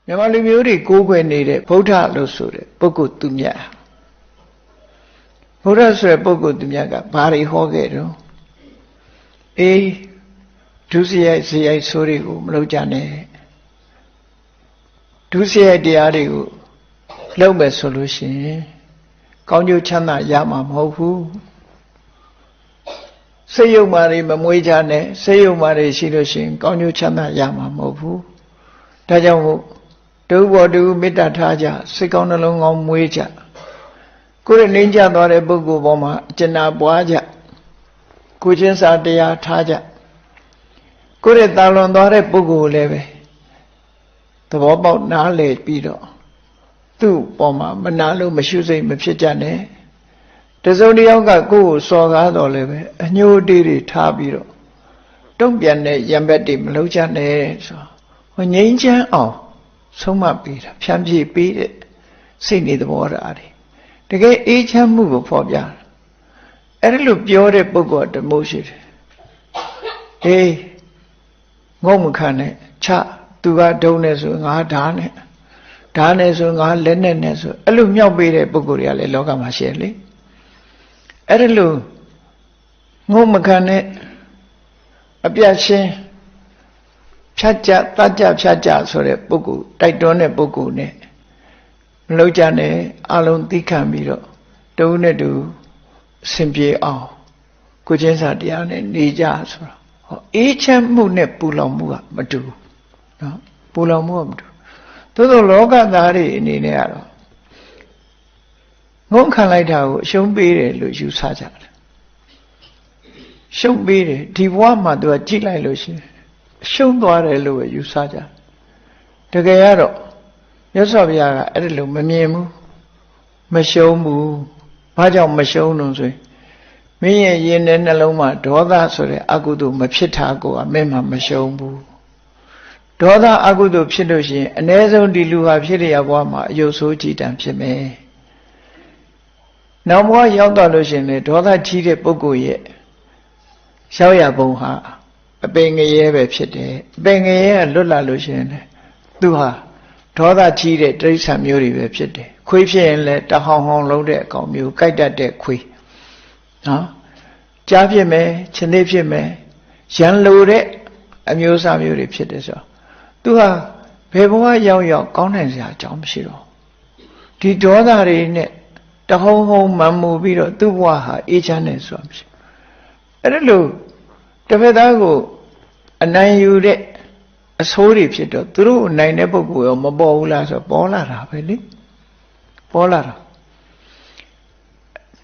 မြန်မာလူမျိုးတွေကိုးကွယ်နေတဲ့ဗုဒ္ဓလို့ဆိုတဲ့ပုဂ္ဂိုလ်သူမြတ်ဗုဒ္ဓဆိုတဲ့ပုဂ္ဂိုလ်သူမြတ်ကဘာတွေဟောခဲ့တော့အေးဒုစရိုက်ဇရိုက်ဆိုးတွေကိုမလုပ်ကြနဲ့ဒုစရိုက်တရားတွေကိုလုပ်မယ်ဆိုလို့ရှိရင်ကောင်းကျိုးချမ်းသာရမှာမဟုတ်ဘူးစိတ်ယုံမာတွေမမွေးကြနဲ့စိတ်ယုံမာတွေရှိလို့ရှိရင်ကောင်းကျိုးချမ်းသာရမှာမဟုတ်ဘူးဒါကြောင့်မို့တူဘောတူမေတ္တာထားကြစိတ်ကောင်းနှလုံးကောင်းမွေးကြကိုယ်နဲ့နှိမ့်ချသွားတဲ့ပုဂ္ဂိုလ်ပေါ်မှာအကျဉ်းနာပွားကြကိုချင်းစာတရားထားကြကိုယ်နဲ့တာလွန်သွားတဲ့ပုဂ္ဂိုလ်လည်းပဲသဘောပေါက်နားလည်ပြီးတော့သူ့ပေါ်မှာမနာလို့မရှုစိတ်မဖြစ်ကြနဲ့တစုံတစ်ယောက်ကကိုယ့်ကိုစော်ကားတော်လည်းပဲအညှိုးတေးတွေထားပြီးတော့တုံ့ပြန်တဲ့ရံပက်တွေမလုပ်ကြနဲ့ဆိုဟိုငြိမ်းချမ်းအောင်ဆုံးမပေးတာဖြန့်ဖြေပေးတဲ့စိတ်နေသဘောထားတွေတကယ်အေးချမ်းမှုကိုဖော်ပြအဲ့ဒါလို့ပြောတဲ့ပုဂ္ဂိုလ်တမို့ရှိတယ်အေးငုံမခံနဲ့ချသူကဒုံနဲ့ဆိုငါဓာတ်နဲ့ဆိုငါလက်နဲ့ဆိုအဲ့လိုမြောက်ပေးတဲ့ပုဂ္ဂိုလ်တွေကလည်းလောကမှာရှိတယ်လေအဲ့ဒါလို့ငုံမခံနဲ့အပြတ်ရှင်းဖြတ်ကြတတ်ကြဖြတ်ကြဆိုတဲ့ပုဂ္ဂိုလ်တိုက်တွန်းတဲ့ပုဂ္ဂိုလ်နဲ့မလုပ်ကြနဲ့အလုံးသိခံပြီးတော့တူနဲ့တူအစဉ်ပြေအောင်ကိုချင်းစာတရားနဲ့နေကြဆိုတော့ဟောအေးချမ်းမှုနဲ့ပူလောင်မှုကမတူဘူးနော်ပူလောင်မှုကမတူသို့သောလောကသားတွေအနေနဲ့ကတော့ငုံခံလိုက်တာကိုအရှုံးပေးတယ်လို့ယူဆကြတယ်ရှုံးပေးတယ်ဒီဘဝမှာသူကကြည့်လိုက်လို့ရှိရင်ရှုံးသွားတယ်လို့ပဲယူဆကြတကယ်ကတော့မြတ်စွာဘုရားကအဲ့ဒါလို့မမြင်ဘူးမရှုံးဘူးဘာကြောင့်မရှုံးလို့ဆိုရင်မင်းရဲ့ရင်ထဲနှလုံးမှာဒေါသဆိုတဲ့အကုသိုလ်မဖြစ်တာကိုကမင်းမှမရှုံးဘူးဒေါသအကုသိုလ်ဖြစ်လို့ရှိရင်အ ਨੇ ဆုံးဒီလူဟာဖြစ်ရဘဝမှာအယုတ်ဆိုးကြည်တံဖြစ်မယ်နောက်ဘဝရောက်တော့လို့ရှိရင်လေဒေါသကြီးတဲ့ပုဂ္ဂိုလ်ရဲ့ရောက်ရပုံဟာအပင်ငရဲပဲဖြစ်တယ်အပင်ငရဲကလွတ်လာလို့ရှိရင်လေသူဟာဒေါသကြီးတဲ့တိရစ္ဆာန်မျိုးတွေပဲဖြစ်တယ်ခွေးဖြစ်ရင်လည်းတဟောင်ဟောင်လုံးတဲ့အကောင်မျိုးကြိုက်တတ်တဲ့ခွေးနော်ကြားဖြစ်မယ်ခြင်သေးဖြစ်မယ်ရန်လိုတဲ့အမျိုးအစားမျိုးတွေဖြစ်တယ်ဆိုတော့သူဟာဘယ်ဘဝရောက်ကောင်းနိုင်စရာအကြောင်းမရှိတော့ဒီဒေါသတွေနဲ့တဟုံဟုံမှန်မှုပြီးတော့သူ့ဘဝဟာအေးချမ်းနေဆိုတာမရှိအဲ့ဒါလို့တစ်ဖက်သားကိုအနိုင်ယူတဲ့အဆိုးတွေဖြစ်တော့သူတို့နိုင်တဲ့ပုဂ္ဂိုလ်ရောမပေါ်ဘူးလားဆိုပေါ်လာတာပဲလေပေါ်လာတာ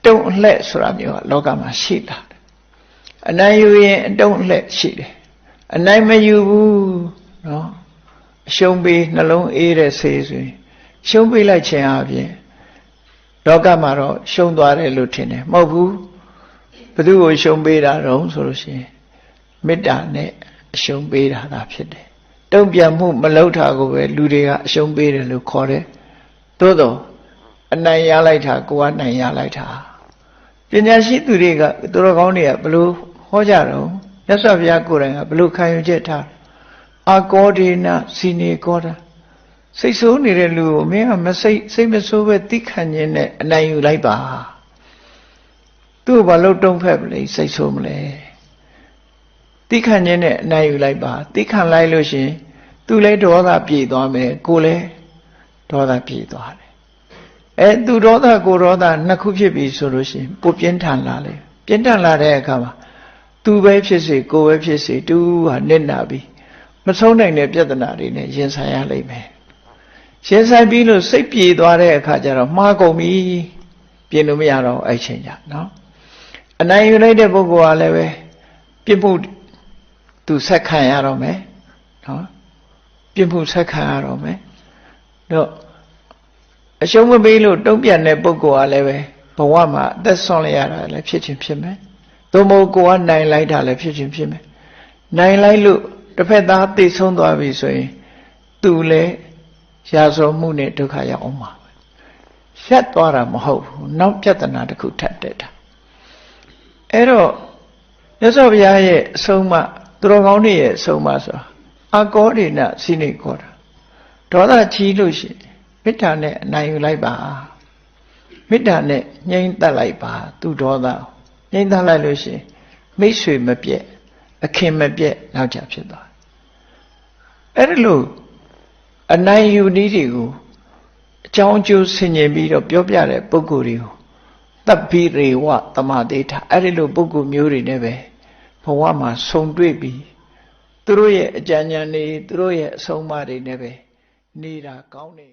တုံ့လှဲ့ဆိုတာမျိုးကလောကမှာရှိတာအနိုင်ယူရင်အတုံ့လှဲ့ရှိတယ်အနိုင်မယူဘူးနော်အရှုံးပေးနှလုံးအေးတဲ့ဆေးဆိုရင်ရှုံးပေးလိုက်ခြင်းအပြင်လောကမှာတော့ရှုံးသွားတယ်လို့ထင်တယ်မဟုတ်ဘူးဘယ်သူကိုရှုံးပေးတာတော့ဆိုလို့ရှိရင်မေတ္တာနဲ့အရှုံးပေးတာသာဖြစ်တယ်တုံ့ပြန်မှုမလုပ်တာကိုပဲလူတွေကအရှုံးပေးတယ်လို့ခေါ်တယ်သို့တော့အနိုင်ရလိုက်တာကိုယ်ကနိုင်ရလိုက်တာပညာရှိသူတွေကသူတော်ကောင်းတွေကဘလို့ဟောကြတော့မြတ်စွာဘုရားကိုယ်တိုင်ကဘလို့ခံယူချက်ထားအာကောဒေနစီနေကောတာစိတ်ဆိုးနေတဲ့လူကိုမင်းကမစိတ်မဆိုးပဲသိခံခြင်းနဲ့အနိုင်ယူလိုက်ပါသူ့ဘာလို့တုံ့ဖက်မလဲစိတ်ဆိုးမလဲသိခံခြင်းနဲ့အနိုင်ယူလိုက်ပါသိခံလိုက်လို့ရှင်သူလည်းဒေါသပြေသွားမယ်ကိုလည်းဒေါသပြေသွားတယ်သူဒေါသကိုဒေါသနှစ်ခုဖြစ်ပြီဆိုလို့ရှင်ပိုပြင်းထန်လာလေပြင်းထန်လာတဲ့အခါမှာသူပဲဖြစ်စေကိုပဲဖြစ်စေသူဟာနစ်နာပြီးမဆုံးနိုင်တဲ့ပြဿနာတွေနဲ့ရင်ဆိုင်ရလိမ့်မယ်ရင်ဆိုင်ပြီးလို့စိတ်ပြေသွားတဲ့အခါကျတော့မှားကုန်ပြီပြင်လို့မရတော့အဲ့ချိန်ကြနော်အနိုင်ယူလိုက်တဲ့ပုဂ္ဂိုလ်ကလည်းပဲပြစ်မှုသူဆက်ခံရတော့မယ်နော်ပြစ်မှုဆက်ခံရတော့မယ်တော့အရှုံးမပေးလို့တုံ့ပြန်တဲ့ပုဂ္ဂိုလ်ကလည်းပဲဘဝမှာအသက်ဆုံးလိုက်ရတာလည်းဖြစ်ချင်းဖြစ်မယ်သို့မဟုတ်ကိုကနိုင်လိုက်တာလည်းဖြစ်ချင်းဖြစ်မယ်နိုင်လိုက်လို့တစ်ဖက်သားသိဆုံးသွားပြီဆိုရင်သူလည်းရာဇဝမှုနဲ့ဒုက္ခရောက်အောင်ပါရက်သွားတာမဟုတ်ဘူးနောက်ပြဿနာတစ်ခုထပ်တက်တာအဲ့တော့မြတ်စွာဘုရားရဲ့အဆုံးအမသူတော်ကောင်းတွေရဲ့အဆုံးအမဆိုတာအာကောဒေနစိနေခေါ်တာ ဒေါသကြီးလို့ရှိရင်မေတ္တာနဲ့အနိုင်ယူလိုက်ပါမေတ္တာနဲ့ငြိမ်းသက်လိုက်ပါသူဒေါသငြိမ်းသက်လိုက်လို့ရှိရင်မိတ်ဆွေမပြည့်အခင်မပြည့်နောက်ကြဖြစ်သွားအဲ့ဒီလိုအနိုင်ယူနည်းတွေကိုအကြောင်းကျိုးဆင်ခြင်ပြီးတော့ပြောပြတဲ့ပုဂ္ဂိုလ်တွေကိုတပ်ပိရေဝသမာဓိဋ္ဌအဲ့ဒီလိုပုဂ္ဂိုလ်မျိုးတွေနဲ့ပဲဘဝမှာဆုံတွေ့ပြီးသူတို့ရဲ့အကြံဉာဏ်တွေသူတို့ရဲ့အဆုံးအမတွေနဲ့ပဲနေတာကောင်းတယ်